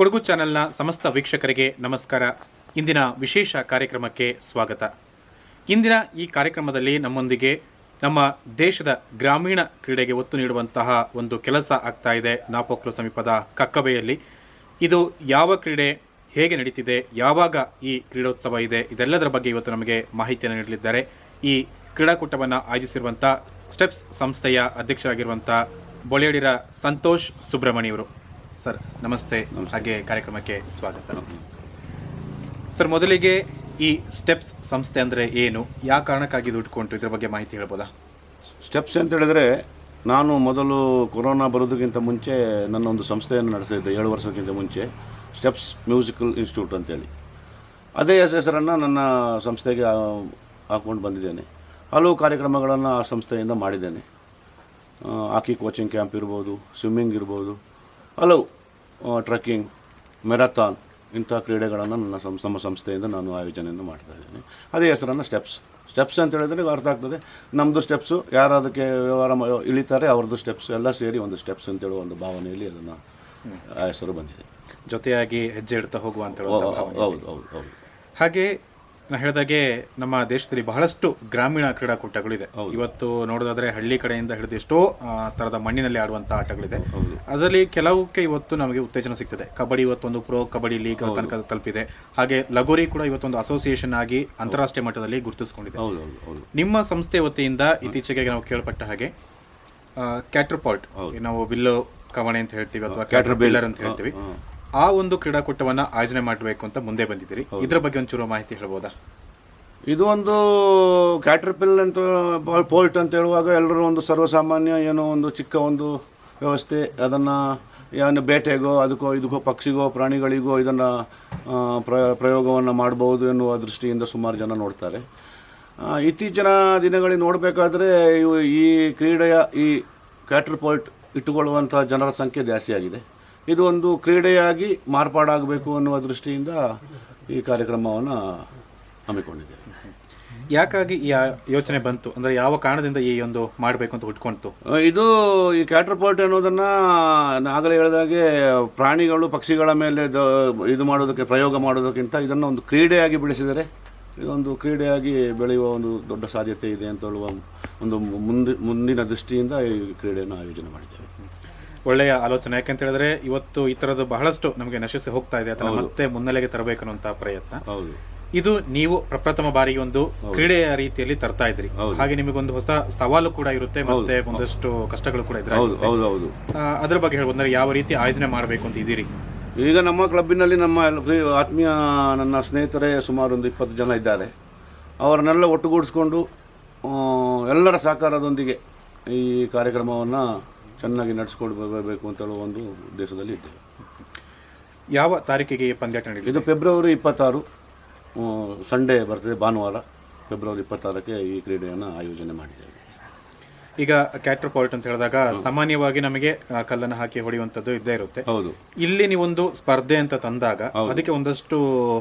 ಕೊಡಗು ಚಾನೆಲ್ನ ಸಮಸ್ತ ವೀಕ್ಷಕರಿಗೆ ನಮಸ್ಕಾರ. ಇಂದಿನ ವಿಶೇಷ ಕಾರ್ಯಕ್ರಮಕ್ಕೆ ಸ್ವಾಗತ. ಇಂದಿನ ಈ ಕಾರ್ಯಕ್ರಮದಲ್ಲಿ ನಮ್ಮೊಂದಿಗೆ ನಮ್ಮ ದೇಶದ ಗ್ರಾಮೀಣ ಕ್ರೀಡೆಗೆ ಒತ್ತು ನೀಡುವಂತಹ ಒಂದು ಕೆಲಸ ಆಗ್ತಾ ಇದೆ ನಾಪೋಕ್ಲು ಸಮೀಪದ ಕಕ್ಕಬೆಯಲ್ಲಿ. ಇದು ಯಾವ ಕ್ರೀಡೆ, ಹೇಗೆ ನಡೀತಿದೆ, ಯಾವಾಗ ಈ ಕ್ರೀಡೋತ್ಸವ ಇದೆ, ಇದೆಲ್ಲದರ ಬಗ್ಗೆ ಇವತ್ತು ನಮಗೆ ಮಾಹಿತಿಯನ್ನು ನೀಡಲಿದ್ದಾರೆ. ಈ ಕ್ರೀಡಾಕೂಟವನ್ನು ಆಯೋಜಿಸಿರುವಂಥ ಸ್ಟೆಪ್ಸ್ ಸಂಸ್ಥೆಯ ಅಧ್ಯಕ್ಷರಾಗಿರುವಂಥ ಬೊಳೆಯಡಿರ ಸಂತೋಷ್ ಸುಬ್ರಹ್ಮಣಿಯವರು. ಸರ್ ನಮಸ್ತೆ, ಹಾಗೆ ಕಾರ್ಯಕ್ರಮಕ್ಕೆ ಸ್ವಾಗತ. ಸರ್, ಮೊದಲಿಗೆ ಈ ಸ್ಟೆಪ್ಸ್ ಸಂಸ್ಥೆ ಅಂದರೆ ಏನು, ಯಾವ ಕಾರಣಕ್ಕಾಗಿ ಇದು ಇಟ್ಕೊಂಡ್ರು, ಇದ್ರ ಬಗ್ಗೆ ಮಾಹಿತಿ ಹೇಳ್ಬೋದಾ? ಸ್ಟೆಪ್ಸ್ ಅಂತ ಹೇಳಿದ್ರೆ, ನಾನು ಮೊದಲು ಕೊರೋನಾ ಬರೋದಕ್ಕಿಂತ ಮುಂಚೆ ನನ್ನ ಒಂದು ಸಂಸ್ಥೆಯನ್ನು ನಡೆಸಿದ್ದೆ 7 ವರ್ಷಕ್ಕಿಂತ ಮುಂಚೆ, ಸ್ಟೆಪ್ಸ್ ಮ್ಯೂಸಿಕಲ್ ಇನ್ಸ್ಟಿಟ್ಯೂಟ್ ಅಂತೇಳಿ. ಅದೇ ಹೆಸರನ್ನು ನನ್ನ ಸಂಸ್ಥೆಗೆ ಹಾಕ್ಕೊಂಡು ಬಂದಿದ್ದೇನೆ. ಹಲವು ಕಾರ್ಯಕ್ರಮಗಳನ್ನು ಆ ಸಂಸ್ಥೆಯಿಂದ ಮಾಡಿದ್ದೇನೆ. ಹಾಕಿ ಕೋಚಿಂಗ್ ಕ್ಯಾಂಪ್ ಇರ್ಬೋದು, ಸ್ವಿಮ್ಮಿಂಗ್ ಇರ್ಬೋದು, ಹಲವು ಟ್ರೆಕ್ಕಿಂಗ್, ಮ್ಯಾರಥಾನ್ ಇಂಥ ಕ್ರೀಡೆಗಳನ್ನು ನಮ್ಮ ಸಂಸ್ಥೆಯಿಂದ ನಾನು ಆಯೋಜನೆಯನ್ನು ಮಾಡ್ತಾ ಇದ್ದೇನೆ. ಅದೇ ಹೆಸರನ್ನು ಸ್ಟೆಪ್ಸ್ ಅಂತ ಹೇಳಿದ್ರೆ ಅರ್ಥ ಆಗ್ತದೆ. ನಮ್ಮದು ಸ್ಟೆಪ್ಸು, ಯಾರು ಅದಕ್ಕೆ ವ್ಯವಹಾರ ಇಳಿತಾರೆ ಅವ್ರದ್ದು ಸ್ಟೆಪ್ಸ್ ಎಲ್ಲ ಸೇರಿ ಒಂದು ಸ್ಟೆಪ್ಸ್ ಅಂತೇಳುವ ಒಂದು ಭಾವನೆಯಲ್ಲಿ ಅದನ್ನು ಆ ಹೆಸರು ಬಂದಿದೆ. ಜೊತೆಯಾಗಿ ಹೆಜ್ಜೆ ಇಡ್ತಾ ಹೋಗುವಂತ. ಹೌದು. ಹಾಗೆ ನಾನು ಹೇಳಿದಾಗೆ ನಮ್ಮ ದೇಶದಲ್ಲಿ ಬಹಳಷ್ಟು ಗ್ರಾಮೀಣ ಕ್ರೀಡಾಕೂಟಗಳಿದೆ. ಇವತ್ತು ನೋಡೋದಾದ್ರೆ ಹಳ್ಳಿ ಕಡೆಯಿಂದ ಹಿಡಿದು ಎಷ್ಟೋ ತರದ ಮಣ್ಣಿನಲ್ಲಿ ಆಡುವಂತಹ ಆಟಗಳಿದೆ. ಅದರಲ್ಲಿ ಕೆಲವಕ್ಕೆ ಇವತ್ತು ನಮಗೆ ಉತ್ತೇಜನ ಸಿಗ್ತದೆ. ಕಬಡ್ಡಿ ಇವತ್ತೊಂದು ಪ್ರೋ ಕಬಡ್ಡಿ ಲೀಗ್ ತನಕ ತಲುಪಿದೆ. ಹಾಗೆ ಲಗೋರಿ ಕೂಡ ಇವತ್ತೊಂದು ಅಸೋಸಿಯೇಷನ್ ಆಗಿ ಅಂತಾರಾಷ್ಟ್ರೀಯ ಮಟ್ಟದಲ್ಲಿ ಗುರುತಿಸಿಕೊಂಡಿದೆ. ನಿಮ್ಮ ಸಂಸ್ಥೆ ವತಿಯಿಂದ ಇತ್ತೀಚೆಗೆ ನಾವು ಕೇಳಪಟ್ಟ ಹಾಗೆ ಕ್ಯಾಟ್ರಪಾಲ್ಟ್, ನಾವು ಬಿಲ್ಲು ಕವಣೆ ಅಂತ ಹೇಳ್ತೀವಿ ಅಥವಾ ಕ್ಯಾಟ್ರಬಿಲ್ಲರ್ ಅಂತ ಹೇಳ್ತೀವಿ, ಆ ಒಂದು ಕ್ರೀಡಾಕೂಟವನ್ನು ಆಯೋಜನೆ ಮಾಡಬೇಕು ಅಂತ ಮುಂದೆ ಬಂದಿದ್ದೀರಿ. ಇದರ ಬಗ್ಗೆ ಒಂಚೂರು ಮಾಹಿತಿ ಹೇಳ್ಬೋದಾ? ಇದು ಒಂದು ಕ್ಯಾಟ್ರಪಿಲ್ ಅಂತ ಪೋಲ್ಟ್ ಅಂತ ಹೇಳುವಾಗ ಎಲ್ಲರೂ ಒಂದು ಸರ್ವಸಾಮಾನ್ಯ ಏನೋ ಒಂದು ಚಿಕ್ಕ ಒಂದು ವ್ಯವಸ್ಥೆ, ಅದನ್ನು ಏನು ಬೇಟೆಗೋ ಇದಕ್ಕೋ ಪಕ್ಷಿಗೋ ಪ್ರಾಣಿಗಳಿಗೋ ಇದನ್ನು ಪ್ರಯೋಗವನ್ನು ಮಾಡಬಹುದು ಎನ್ನುವ ದೃಷ್ಟಿಯಿಂದ ಸುಮಾರು ಜನ ನೋಡ್ತಾರೆ. ಇತ್ತೀಚಿನ ದಿನಗಳಲ್ಲಿ ನೋಡಬೇಕಾದ್ರೆ ಈ ಕ್ರೀಡೆಯ ಈ ಕ್ಯಾಟ್ರಪೋಲ್ಟ್ ಇಟ್ಟುಕೊಳ್ಳುವಂಥ ಜನರ ಸಂಖ್ಯೆ ಜಾಸ್ತಿಯಾಗಿದೆ. ಇದು ಒಂದು ಕ್ರೀಡೆಯಾಗಿ ಮಾರ್ಪಾಡಾಗಬೇಕು ಅನ್ನುವ ದೃಷ್ಟಿಯಿಂದ ಈ ಕಾರ್ಯಕ್ರಮವನ್ನು ಹಮ್ಮಿಕೊಂಡಿದೆ. ಯಾಕಾಗಿ ಈ ಯೋಚನೆ ಬಂತು, ಅಂದರೆ ಯಾವ ಕಾರಣದಿಂದ ಈ ಒಂದು ಮಾಡಬೇಕು ಅಂತ ಹುಟ್ಕೊಂತು? ಇದು ಈ ಕ್ಯಾಟ್ರಪೋಲ್ಟ್ ಅನ್ನೋದನ್ನು ಆಗಲೇ ಹೇಳಿದಾಗೆ ಪ್ರಾಣಿಗಳು ಪಕ್ಷಿಗಳ ಮೇಲೆ ಇದು ಮಾಡೋದಕ್ಕೆ ಪ್ರಯೋಗ ಮಾಡೋದಕ್ಕಿಂತ ಇದನ್ನು ಒಂದು ಕ್ರೀಡೆಯಾಗಿ ಬೆಳೆಸಿದರೆ ಇದೊಂದು ಕ್ರೀಡೆಯಾಗಿ ಬೆಳೆಯುವ ಒಂದು ದೊಡ್ಡ ಸಾಧ್ಯತೆ ಇದೆ ಅಂತ ಹೇಳುವ ಒಂದು ಮುಂದಿನ ದೃಷ್ಟಿಯಿಂದ ಈ ಕ್ರೀಡೆಯನ್ನು ಆಯೋಜನೆ ಮಾಡಿದ್ದೇವೆ. ಒಳ್ಳೆಯ ಆಲೋಚನೆ. ಯಾಕಂತ ಹೇಳಿದ್ರೆ ಇವತ್ತು ಈ ತರದ್ದು ಬಹಳಷ್ಟು ನಮಗೆ ನಶಿಸಿ ಹೋಗ್ತಾ ಇದೆ, ಅದನ್ನ ಮತ್ತೆ ಮುನ್ನೆಲೆಗೆ ತರಬೇಕನ್ನುವಂತ ಪ್ರಯತ್ನ. ಇದು ನೀವು ಪ್ರಪ್ರಥಮ ಬಾರಿಗೆ ಒಂದು ಕ್ರೀಡೆಯ ರೀತಿಯಲ್ಲಿ ತರ್ತಾ ಇದ್ರಿ. ಹಾಗೆ ನಿಮಗೊಂದು ಹೊಸ ಸವಾಲು ಕೂಡ ಇರುತ್ತೆ, ಮತ್ತೆ ಒಂದಷ್ಟು ಕಷ್ಟಗಳು ಕೂಡ ಇದ್ರೆ ಅದ್ರ ಬಗ್ಗೆ ಹೇಳ್ಬೋದು. ಯಾವ ರೀತಿ ಆಯೋಜನೆ ಮಾಡಬೇಕು ಅಂತ ಇದ್ದೀರಿ? ಈಗ ನಮ್ಮ ಕ್ಲಬ್ಬಿನಲ್ಲಿ ನಮ್ಮ ಆತ್ಮೀಯ ನನ್ನ ಸ್ನೇಹಿತರೇ ಸುಮಾರು ಒಂದು 20 ಜನ ಇದ್ದಾರೆ. ಅವರನ್ನೆಲ್ಲ ಒಟ್ಟುಗೂಡಿಸ್ಕೊಂಡು ಎಲ್ಲರ ಸಹಕಾರದೊಂದಿಗೆ ಈ ಕಾರ್ಯಕ್ರಮವನ್ನು ಚೆನ್ನಾಗಿ ನಡೆಸ್ಕೊಂಡು ಬರಬೇಕು ಅಂತ ಹೇಳುವ ಒಂದು ಉದ್ದೇಶದಲ್ಲಿ ಇದ್ದೇವೆ. ಯಾವ ತಾರೀಕಿಗೆ ಪಂದ್ಯಾಟ ನಡೆಯುತ್ತೆ? ಇದು ಫೆಬ್ರವರಿ 26 ಸಂಡೇ ಬರ್ತದೆ, ಭಾನುವಾರ. ಫೆಬ್ರವರಿ 26ಕ್ಕೆ ಈ ಕ್ರೀಡೆಯನ್ನು ಆಯೋಜನೆ ಮಾಡಿದ್ದೇವೆ. ಈಗ ಕ್ಯಾಟ್ರಪಾಲ್ಟ್ ಅಂತ ಹೇಳಿದಾಗ ಸಾಮಾನ್ಯವಾಗಿ ನಮಗೆ ಕಲ್ಲನ್ನು ಹಾಕಿ ಹೊಡೆಯುವಂಥದ್ದು ಇದ್ದೇ ಇರುತ್ತೆ. ಹೌದು. ಇಲ್ಲಿ ನೀವೊಂದು ಸ್ಪರ್ಧೆ ಅಂತ ತಂದಾಗ ಅದಕ್ಕೆ ಒಂದಷ್ಟು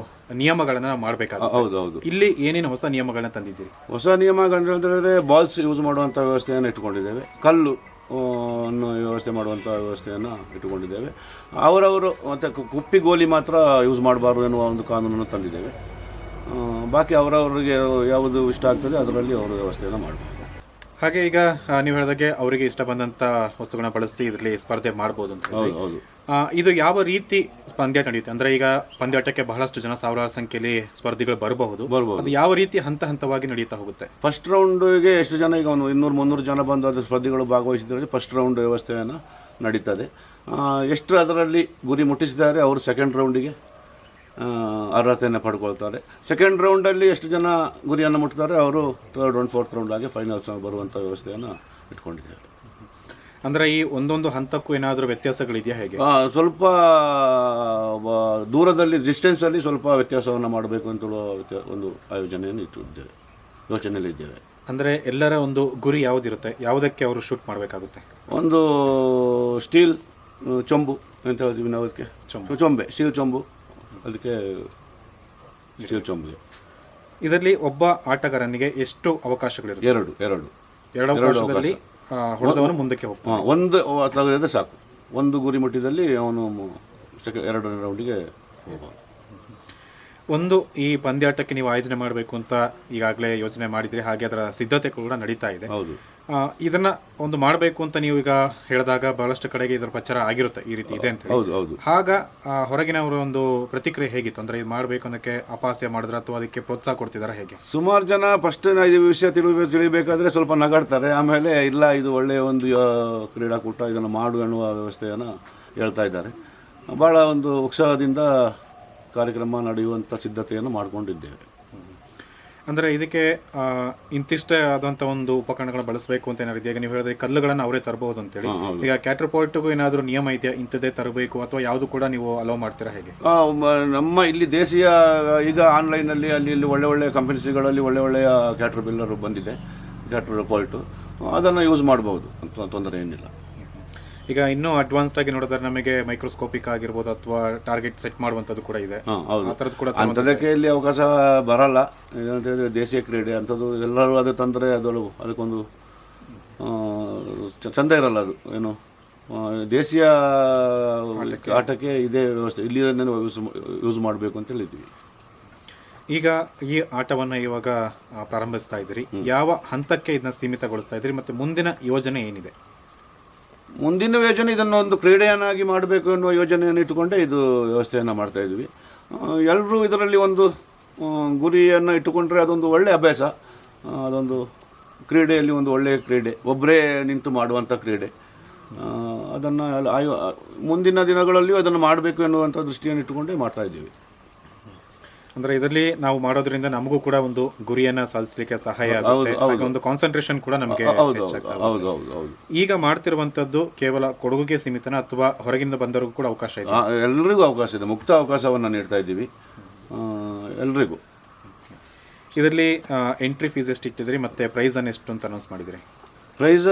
ನಿಯಮಗಳನ್ನ ನಾವು ಮಾಡಬೇಕಾಗುತ್ತೆ. ಹೌದು. ಇಲ್ಲಿ ಏನೇನು ಹೊಸ ನಿಯಮಗಳನ್ನ ತಂದಿದ್ದೀರಿ? ಹೊಸ ನಿಯಮಗಳು ಅಂತ ಹೇಳಿದ್ರೆ ಬಾಲ್ಸ್ ಯೂಸ್ ಮಾಡುವಂಥ ವ್ಯವಸ್ಥೆಯನ್ನು ಇಟ್ಟುಕೊಂಡಿದ್ದೇವೆ. ಕಲ್ಲು ವ್ಯವಸ್ಥೆ ಮಾಡುವಂಥ ವ್ಯವಸ್ಥೆಯನ್ನು ಇಟ್ಟುಕೊಂಡಿದ್ದೇವೆ. ಅವರವರು ಮತ್ತು ಕುಪ್ಪಿ ಗೋಲಿ ಮಾತ್ರ ಯೂಸ್ ಮಾಡಬಾರ್ದು ಎನ್ನುವ ಒಂದು ಕಾನೂನನ್ನು ತಂದಿದ್ದೇವೆ. ಬಾಕಿ ಅವರವರಿಗೆ ಯಾವುದು ಇಷ್ಟ ಆಗ್ತದೆ ಅದರಲ್ಲಿ ಅವರು ವ್ಯವಸ್ಥೆಯನ್ನು ಮಾಡಬೇಕು. ಹಾಗೆ ಈಗ ನೀವು ಹೇಳಿದಾಗೆ ಅವರಿಗೆ ಇಷ್ಟ ಬಂದಂಥ ವಸ್ತುಗಳನ್ನ ಬಳಸಿ ಇದರಲ್ಲಿ ಸ್ಪರ್ಧೆ ಮಾಡ್ಬೋದು ಅಂತ. ಹೌದು. ಇದು ಯಾವ ರೀತಿ ಪಂದ್ಯಾಟ ನಡೆಯುತ್ತೆ? ಅಂದ್ರೆ ಈಗ ಪಂದ್ಯಾಟಕ್ಕೆ ಬಹಳಷ್ಟು ಜನ, ಸಾವಿರಾರು ಸಂಖ್ಯೆಯಲ್ಲಿ ಸ್ಪರ್ಧಿಗಳು ಬರಬಹುದು. ಅದು ಯಾವ ರೀತಿ ಹಂತ ಹಂತವಾಗಿ ನಡೆಯುತ್ತಾ ಹೋಗುತ್ತೆ? ಫಸ್ಟ್ ರೌಂಡ್ಗೆ ಎಷ್ಟು ಜನ, ಈಗ ಒಂದು 200-300 ಜನ ಬಂದು ಅದು ಸ್ಪರ್ಧಿಗಳು ಭಾಗವಹಿಸಿದರೆ ಫಸ್ಟ್ ರೌಂಡ್ ವ್ಯವಸ್ಥೆಯನ್ನು ನಡೀತದೆ. ಎಷ್ಟು ಅದರಲ್ಲಿ ಗುರಿ ಮುಟ್ಟಿಸಿದ್ದಾರೆ ಅವರು ಸೆಕೆಂಡ್ ರೌಂಡಿಗೆ ಅರ್ಹತೆಯನ್ನು ಪಡ್ಕೊಳ್ತಾರೆ. ಸೆಕೆಂಡ್ ರೌಂಡಲ್ಲಿ ಎಷ್ಟು ಜನ ಗುರಿಯನ್ನು ಮುಟ್ತಾರೆ ಅವರು ಥರ್ಡ್ ರೌಂಡ್, ಫೋರ್ತ್ ರೌಂಡ್ ಆಗಿ ಫೈನಲ್ಸ್ ಬರುವಂಥ ವ್ಯವಸ್ಥೆಯನ್ನು ಇಟ್ಕೊಂಡಿದ್ದಾರೆ. ಅಂದರೆ ಈ ಒಂದೊಂದು ಹಂತಕ್ಕೂ ಏನಾದರೂ ವ್ಯತ್ಯಾಸಗಳಿದೆಯಾ ಹೇಗೆ? ಸ್ವಲ್ಪ ದೂರದಲ್ಲಿ ಡಿಸ್ಟೆನ್ಸಲ್ಲಿ ಸ್ವಲ್ಪ ವ್ಯತ್ಯಾಸವನ್ನು ಮಾಡಬೇಕು ಅಂತ ಒಂದು ಆಯೋಜನೆಯನ್ನು ಇಟ್ಟಿದ್ದೇವೆ, ಯೋಚನೆಯಲ್ಲಿದ್ದೇವೆ. ಅಂದರೆ ಎಲ್ಲರ ಒಂದು ಗುರಿ ಯಾವುದಿರುತ್ತೆ, ಯಾವುದಕ್ಕೆ ಅವರು ಶೂಟ್ ಮಾಡಬೇಕಾಗುತ್ತೆ? ಒಂದು ಸ್ಟೀಲ್ ಚೊಂಬು ಅಂತ ಹೇಳ್ತೀವಿ ನಾವು, ಅದಕ್ಕೆ ಚೊಂಬೆ, ಸ್ಟೀಲ್ ಚೊಂಬು, ಅದಕ್ಕೆ ಸ್ಟೀಲ್ ಚೊಂಬು. ಇದರಲ್ಲಿ ಒಬ್ಬ ಆಟಗಾರನಿಗೆ ಎಷ್ಟು ಅವಕಾಶಗಳಿರುತ್ತೆ? ಎರಡು ಅವಕಾಶದಲ್ಲಿ ಹೊಡೆದವನು ಮುಂದಕ್ಕೆ ಹೋಗ್ತಾನೆ. ಒಂದು ತೆಗೆದರೆ ಸಾಕು. ಒಂದು ಗುರಿ ಮುಟ್ಟಿದಲ್ಲಿ ಅವನು ಎರಡನೇ ರೌಂಡಿಗೆ ಹೋಗ್ಬೋದು. ಒಂದು ಈ ಪಂದ್ಯಾಟಕ್ಕೆ ನೀವು ಆಯೋಜನೆ ಮಾಡಬೇಕು ಅಂತ ಈಗಾಗಲೇ ಯೋಚನೆ ಮಾಡಿದ್ರಿ, ಹಾಗೆ ಅದರ ಸಿದ್ಧತೆ ಕೂಡ ನಡೀತಾ ಇದೆ. ಹೌದು. ಇದನ್ನ ಒಂದು ಮಾಡಬೇಕು ಅಂತ ನೀವು ಈಗ ಹೇಳಿದಾಗ ಬಹಳಷ್ಟು ಕಡೆಗೆ ಇದರ ಪ್ರಚಾರ ಆಗಿರುತ್ತೆ, ಈ ರೀತಿ ಇದೆ ಅಂತ ಹೇಳಿ. ಹೌದು ಹೌದು. ಆಗ ಹೊರಗಿನವರ ಒಂದು ಪ್ರತಿಕ್ರಿಯೆ ಹೇಗಿತ್ತು? ಅಂದ್ರೆ ಇದು ಮಾಡಬೇಕು ಅನ್ನೋಕ್ಕೆ ಅಪಹಾಸ್ಯ ಮಾಡಿದ್ರೆ ಅಥವಾ ಅದಕ್ಕೆ ಪ್ರೋತ್ಸಾಹ ಕೊಡ್ತಿದಾರ ಹೇಗೆ? ಸುಮಾರು ಜನ ಫಸ್ಟ್ ಈ ವಿಷಯ ತಿಳಿಬೇಕಾದ್ರೆ ಸ್ವಲ್ಪ ನಗಾಡ್ತಾರೆ, ಆಮೇಲೆ ಇಲ್ಲ ಇದು ಒಳ್ಳೆಯ ಒಂದು ಕ್ರೀಡಾಕೂಟ, ಇದನ್ನು ಮಾಡು ಎನ್ನುವ ವ್ಯವಸ್ಥೆಯನ್ನು ಹೇಳ್ತಾ ಇದ್ದಾರೆ. ಭಾಳ ಒಂದು ಉತ್ಸಾಹದಿಂದ ಕಾರ್ಯಕ್ರಮ ನಡೆಯುವಂಥ ಸಿದ್ಧತೆಯನ್ನು ಮಾಡಿಕೊಂಡಿದ್ದೇವೆ. ಅಂದರೆ ಇದಕ್ಕೆ ಇಂತಿಷ್ಟೇ ಆದಂಥ ಒಂದು ಉಪಕರಣಗಳನ್ನು ಬಳಸಬೇಕು ಅಂತ ಏನಾದ್ರು ಇದೆಯಾ? ನೀವು ಹೇಳಿದ್ರೆ ಕಲ್ಲುಗಳನ್ನು ಅವರೇ ತರಬಹುದು ಅಂತೇಳಿ. ಈಗ ಕ್ಯಾಟ್ರಪಾಲ್ಟ್ಗೂ ಏನಾದರೂ ನಿಯಮ ಇದೆಯಾ, ಇಂಥದ್ದೇ ತರಬೇಕು ಅಥವಾ ಯಾವುದು ಕೂಡ ನೀವು ಅಲೋ ಮಾಡ್ತೀರಾ ಹೇಗೆ? ನಮ್ಮ ಇಲ್ಲಿ ದೇಶೀಯ ಈಗ ಆನ್ಲೈನಲ್ಲಿ ಅಲ್ಲಿ ಇಲ್ಲಿ ಒಳ್ಳೆ ಕಂಪನೀಸ್ಗಳಲ್ಲಿ ಒಳ್ಳೆಯ ಕ್ಯಾಟ್ರ್ ಬಿಲ್ಲರ್ ಬಂದಿದೆ, ಕ್ಯಾಟ್ರಪಾಲ್ಟು, ಅದನ್ನು ಯೂಸ್ ಮಾಡ್ಬೋದು ಅಂತ ತೊಂದರೆ ಏನಿಲ್ಲ. ಈಗ ಇನ್ನೂ ಅಡ್ವಾನ್ಸ್ಡ್ ಆಗಿ ನೋಡಿದ್ರೆ ನಮಗೆ ಮೈಕ್ರೋಸ್ಕೋಪಿಕ್ ಆಗಿರ್ಬೋದು ಅಥವಾ ಟಾರ್ಗೆಟ್ ಸೆಟ್ ಮಾಡುವಂಥದ್ದು ಕೂಡ ಇದೆ. ಆ ಥರದ್ದು ಕೂಡ ಅಂಥದಕ್ಕೆ ಇಲ್ಲಿ ಅವಕಾಶ ಬರಲ್ಲ. ಏನಂತ ಹೇಳಿದ್ರೆ ದೇಶೀಯ ಕ್ರೀಡೆ ಅಂಥದ್ದು ಎಲ್ಲರೂ ಅದು ತಂದರೆ ಅದಕ್ಕೊಂದು ಚಂದ ಇರಲ್ಲ. ಅದು ಏನು ದೇಶೀಯ ಆಟಕ್ಕೆ ಇದೇ ವ್ಯವಸ್ಥೆ ಇಲ್ಲಿ ಯೂಸ್ ಮಾಡಬೇಕು ಅಂತ ಹೇಳಿದ್ವಿ. ಈಗ ಈ ಆಟವನ್ನು ಇವಾಗ ಪ್ರಾರಂಭಿಸ್ತಾ ಇದ್ದೀರಿ, ಯಾವ ಹಂತಕ್ಕೆ ಇದನ್ನ ಸೀಮಿತಗೊಳಿಸ್ತಾ ಇದ್ದೀರಿ ಮತ್ತು ಮುಂದಿನ ಯೋಜನೆ ಏನಿದೆ? ಮುಂದಿನ ಯೋಜನೆ ಇದನ್ನು ಒಂದು ಕ್ರೀಡೆಯನ್ನಾಗಿ ಮಾಡಬೇಕು ಎನ್ನುವ ಯೋಜನೆಯನ್ನು ಇಟ್ಟುಕೊಂಡೇ ಇದು ವ್ಯವಸ್ಥೆಯನ್ನು ಮಾಡ್ತಾಯಿದ್ವಿ. ಎಲ್ಲರೂ ಇದರಲ್ಲಿ ಒಂದು ಗುರಿಯನ್ನು ಇಟ್ಟುಕೊಂಡ್ರೆ ಅದೊಂದು ಒಳ್ಳೆಯ ಅಭ್ಯಾಸ. ಅದೊಂದು ಕ್ರೀಡೆಯಲ್ಲಿ ಒಂದು ಒಳ್ಳೆಯ ಕ್ರೀಡೆ, ಒಬ್ಬರೇ ನಿಂತು ಮಾಡುವಂಥ ಕ್ರೀಡೆ. ಅದನ್ನು ಮುಂದಿನ ದಿನಗಳಲ್ಲಿಯೂ ಅದನ್ನು ಮಾಡಬೇಕು ಎನ್ನುವಂಥ ದೃಷ್ಟಿಯನ್ನು ಇಟ್ಟುಕೊಂಡೇ ಮಾಡ್ತಾಯಿದ್ದೀವಿ. ಅಂದರೆ ಇದರಲ್ಲಿ ನಾವು ಮಾಡೋದ್ರಿಂದ ನಮಗೂ ಕೂಡ ಒಂದು ಗುರಿಯನ್ನು ಸಾಧಿಸಲಿಕ್ಕೆ ಸಹಾಯ ಆಗುತ್ತೆ, ಒಂದು ಕಾನ್ಸಂಟ್ರೇಷನ್ ಕೂಡ ನಮಗೆ ಹೆಚ್ಚಾಗ್ತದೆ. ಈಗ ಮಾಡ್ತಿರುವಂಥದ್ದು ಕೇವಲ ಕೊಡಗುಗೆ ಸೀಮಿತನ ಅಥವಾ ಹೊರಗಿಂದ ಬಂದವರಿಗೂ ಕೂಡ ಅವಕಾಶ ಇದೆ? ಎಲ್ಲರಿಗೂ ಅವಕಾಶ ಇದೆ, ಮುಕ್ತ ಅವಕಾಶವನ್ನು ನೀಡ್ತಾ ಇದ್ದೀವಿ ಎಲ್ರಿಗೂ. ಇದರಲ್ಲಿ ಎಂಟ್ರಿ ಫೀಸ್ ಎಷ್ಟು ಇಟ್ಟಿದ್ರಿ ಮತ್ತು ಪ್ರೈಸ್ ಅನ್ನು ಎಷ್ಟು ಅಂತ ಅನೌನ್ಸ್ ಮಾಡಿದ್ರಿ? ಪ್ರೈಸ್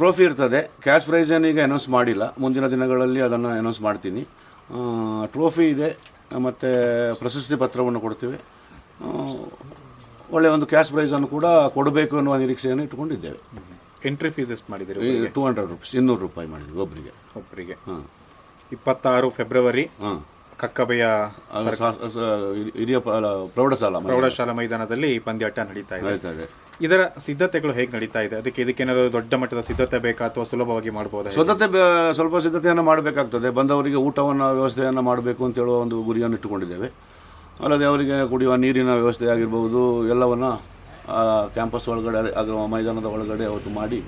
ಟ್ರೋಫಿ ಇರ್ತದೆ, ಕ್ಯಾಶ್ ಪ್ರೈಸ್ ಏನೀಗ ಅನೌನ್ಸ್ ಮಾಡಿಲ್ಲ, ಮುಂದಿನ ದಿನಗಳಲ್ಲಿ ಅದನ್ನು ಅನೌನ್ಸ್ ಮಾಡ್ತೀನಿ. ಟ್ರೋಫಿ ಇದೆ ಮತ್ತು ಪ್ರಶಸ್ತಿ ಪತ್ರವನ್ನು ಕೊಡ್ತೀವಿ. ಒಳ್ಳೆಯ ಒಂದು ಕ್ಯಾಶ್ ಪ್ರೈಸನ್ನು ಕೂಡ ಕೊಡಬೇಕು ಅನ್ನುವ ನಿರೀಕ್ಷೆಯನ್ನು ಇಟ್ಟುಕೊಂಡಿದ್ದೇವೆ. ಎಂಟ್ರಿ ಫೀಸ್ ಎಷ್ಟು ಮಾಡಿದ್ದೀರಿ? 200 ರೂಪೀಸ್, 200 ರೂಪಾಯಿ ಮಾಡಿದ್ವಿ ಒಬ್ಬರಿಗೆ. 26 ಫೆಬ್ರವರಿ ಕಕ್ಕಬೆಯ ಹಿರಿಯ ಪ್ರೌಢಶಾಲಾ ಮೈದಾನದಲ್ಲಿ ಈ ಪಂದ್ಯಾಟ ನಡೀತಾ ಇದೆ. ಇದರ ಸಿದ್ಧತೆಗಳು ಹೇಗೆ ನಡೀತಾ ಇದೆ? ಇದಕ್ಕೇನಾದರೂ ದೊಡ್ಡ ಮಟ್ಟದ ಸಿದ್ಧತೆ ಬೇಕಾ ಅಥವಾ ಸುಲಭವಾಗಿ ಮಾಡಬಹುದಾ? ಸ್ವಲ್ಪ ಸಿದ್ಧತೆಯನ್ನು ಮಾಡಬೇಕಾಗ್ತದೆ. ಬಂದವರಿಗೆ ಊಟವನ್ನು ವ್ಯವಸ್ಥೆಯನ್ನು ಮಾಡಬೇಕು ಅಂತ ಹೇಳುವ ಒಂದು ಗುರಿಯನ್ನು ಇಟ್ಟುಕೊಂಡಿದ್ದೇವೆ. ಅಲ್ಲದೆ ಅವರಿಗೆ ಕುಡಿಯುವ ನೀರಿನ ವ್ಯವಸ್ಥೆ ಆಗಿರ್ಬೋದು ಎಲ್ಲವನ್ನು ಕ್ಯಾಂಪಸ್ ಒಳಗಡೆ ಮೈದಾನದ ಒಳಗಡೆ ಅವತ್ತು ಮಾಡಿ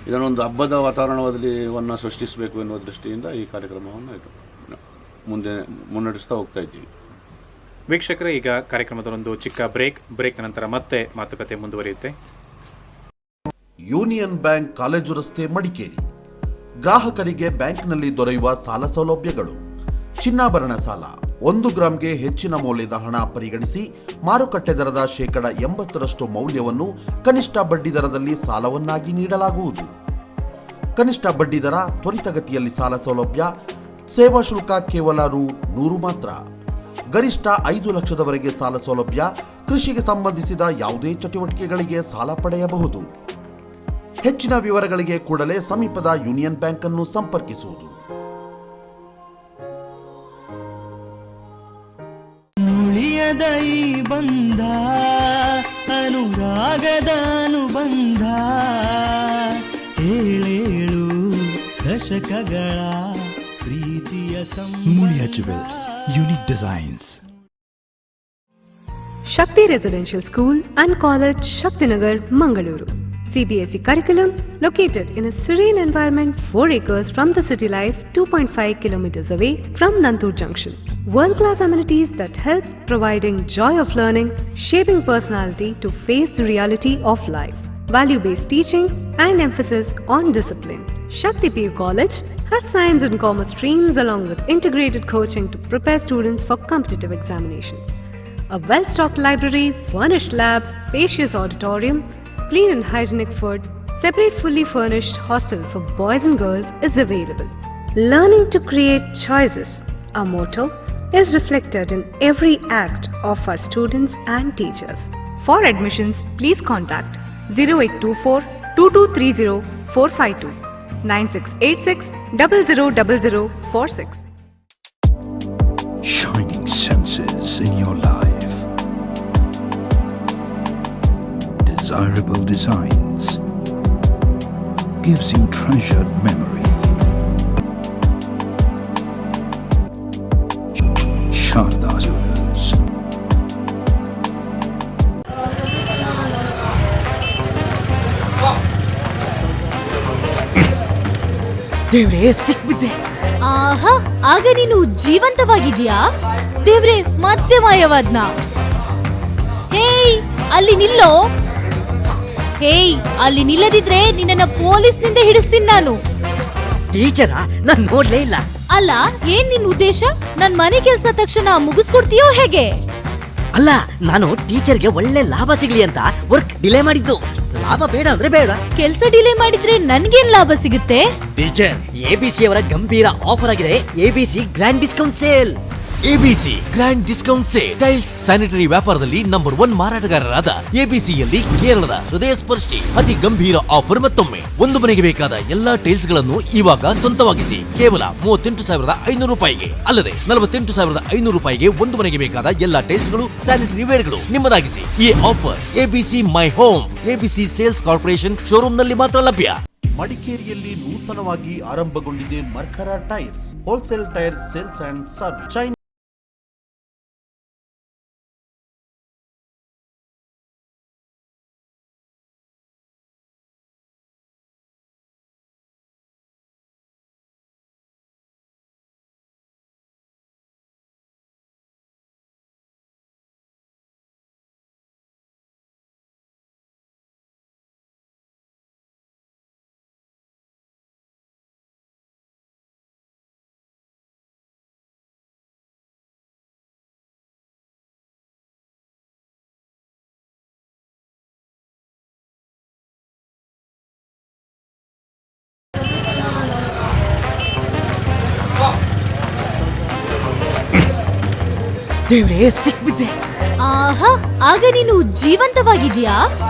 ಇದನ್ನೊಂದು ಹಬ್ಬದ ವಾತಾವರಣವನ್ನು ಸೃಷ್ಟಿಸಬೇಕು ಎನ್ನುವ ದೃಷ್ಟಿಯಿಂದ ಈ ಕಾರ್ಯಕ್ರಮವನ್ನು ಮುನ್ನಡೆಸ್ತಾ ಹೋಗ್ತಾ ಇದ್ದೀವಿ. ವೀಕ್ಷಕರೇ, ಈಗ ಕಾರ್ಯಕ್ರಮದಲ್ಲೊಂದು ಚಿಕ್ಕ ಬ್ರೇಕ್ ನಂತರ ಮತ್ತೆ ಮಾತುಕತೆ ಮುಂದುವರಿಯುತ್ತೆ. ಯೂನಿಯನ್ ಬ್ಯಾಂಕ್ ಕಾಲೇಜು ರಸ್ತೆ, ಮಡಿಕೇರಿ. ಗ್ರಾಹಕರಿಗೆ ಬ್ಯಾಂಕ್ನಲ್ಲಿ ದೊರೆಯುವ ಸಾಲ ಸೌಲಭ್ಯಗಳು: ಚಿನ್ನಾಭರಣ ಸಾಲ 1 ಗ್ರಾಂಗೆ ಹೆಚ್ಚಿನ ಮೌಲ್ಯದ ಹಣ ಪರಿಗಣಿಸಿ ಮಾರುಕಟ್ಟೆ ದರದ 80% ಮೌಲ್ಯವನ್ನು ಕನಿಷ್ಠ ಬಡ್ಡಿ ದರದಲ್ಲಿ ಸಾಲವನ್ನಾಗಿ ನೀಡಲಾಗುವುದು. ಕನಿಷ್ಠ ಬಡ್ಡಿ ದರ, ತ್ವರಿತಗತಿಯಲ್ಲಿ ಸಾಲ ಸೌಲಭ್ಯ, ಸೇವಾ ಶುಲ್ಕ ಕೇವಲ Rs. 100 ಮಾತ್ರ. ಗರಿಷ್ಠ 5 ಲಕ್ಷದವರೆಗೆ ಸಾಲ ಸೌಲಭ್ಯ. ಕೃಷಿಗೆ ಸಂಬಂಧಿಸಿದ ಯಾವುದೇ ಚಟುವಟಿಕೆಗಳಿಗೆ ಸಾಲ ಪಡೆಯಬಹುದು. ಹೆಚ್ಚಿನ ವಿವರಗಳಿಗೆ ಕೂಡಲೇ ಸಮೀಪದ ಯೂನಿಯನ್ ಬ್ಯಾಂಕ್ ಅನ್ನು ಸಂಪರ್ಕಿಸುವುದು. ಮುಳಿಯದ ಈ ಬಂಧ, ಅನುರಾಗದ ಅನುಬಂಧ, ಏಳೇಳು ದಶಕಗಳ ಪ್ರೀತಿಯ Mulia Jewels, unique designs. Shakti Residential School and College, Shaktinagar, Mangaluru. CBSE curriculum located in a serene environment 4 acres from the city life, 2.5 kilometers away from Nantur Junction. World-class amenities that help providing joy of learning, shaping personality to face the reality of life. Value-based teaching and emphasis on discipline. Shakti PU College has science and commerce streams along with integrated coaching to prepare students for competitive examinations. A well-stocked library, furnished labs, spacious auditorium, clean and hygienic food, separate fully furnished hostel for boys and girls is available. Learning to create choices, our motto, is reflected in every act of our students and teachers. For admissions, please contact 0824 2230 452 9686 000046. shining senses in your life. Desirable Designs gives you treasured memory. Sharda Jewelers. ದೇವ್ರೆ ಸಿಕ್ಬಿದ್ದೆ. ಆಹಾ, ಆಗ ನೀನು ಜೀವಂತವಾಗಿದ್ಯಾ? ದೇವ್ರೆ ಮತ್ತೆ ಮಾಯವಾದ್ನ. ಹೇಯ್, ಅಲ್ಲಿ ನಿಲ್ಲೋ. ಹೇಯ್, ಅಲ್ಲಿ ನಿಲ್ಲದಿದ್ರೆ ನಿನ್ನನ್ನ ಪೊಲೀಸ್ನಿಂದ ಹಿಡಿಸ್ತೀನಿ ನಾನು. ಟೀಚರ, ನಾನ್ ನೋಡ್ಲೇ ಇಲ್ಲ. ಅಲ್ಲ, ಏನ್ ನಿನ್ ಉದ್ದೇಶ? ನನ್ ಮನೆ ಕೆಲ್ಸ ತಕ್ಷಣ ಮುಗಿಸ್ಕೊಡ್ತೀಯೋ ಹೇಗೆ? ಅಲ್ಲ, ನಾನು ಟೀಚರ್ಗೆ ಒಳ್ಳೆ ಲಾಭ ಸಿಗ್ಲಿ ಅಂತ ವರ್ಕ್ ಡಿಲೇ ಮಾಡಿದ್ದು. ಲಾಭ ಬೇಡ ಅಂದ್ರೆ ಬೇಡ. ಕೆಲ್ಸ ಡಿಲೇ ಮಾಡಿದ್ರೆ ನನ್ಗೇನ್ ಲಾಭ ಸಿಗುತ್ತೆ? ಟೀಚರ್, ಎಬಿಸಿ ಅವರ ಗಂಭೀರ ಆಫರ್ ಆಗಿದೆ. ABC grand discount sale. ABC grand discount sale. Tiles sanitary ವ್ಯಾಪಾರದಲ್ಲಿ ನಂಬರ್ 1 ಮಾರಾಟಗಾರರಾದ ಎಬಿಸಿಯಲ್ಲಿ ಕೇರಳದ ಹೃದಯ ಸ್ಪರ್ಶಿ ಅತಿ ಗಂಭೀರ ಆಫರ್ ಮತ್ತೊಮ್ಮೆ. ಒಂದು ಮನೆಗೆ ಬೇಕಾದ ಎಲ್ಲಾ ಟೈಲ್ಸ್ ಗಳನ್ನು ಇವಾಗ ಸ್ವಂತವಾಗಿಸಿ ಕೇವಲ 38,500 ರೂಪಾಯಿಗೆ. ಅಲ್ಲದೆ 48,500 ರೂಪಾಯಿಗೆ ಒಂದು ಮನೆಗೆ ಬೇಕಾದ ಎಲ್ಲಾ ಟೈಲ್ಸ್ ಗಳು, ಸ್ಯಾನಿಟರಿ ವೇರ್ ಗಳು ನಿಮ್ಮದಾಗಿಸಿ. ಈ offer ABC my home, ABC sales corporation showroom ನಲ್ಲಿ ಮಾತ್ರ ಲಭ್ಯ. ಮಡಿಕೇರಿಯಲ್ಲಿ ನೂತನವಾಗಿ ಆರಂಭಗೊಂಡಿದೆ Mercara tyres wholesale tyres sales and service. ದೇವ್ರೆ ಸಿಕ್ಬಿದ್ದೆ. ಆಹಾ, ಆಗ ನೀನು ಜೀವಂತವಾಗಿದ್ಯಾ?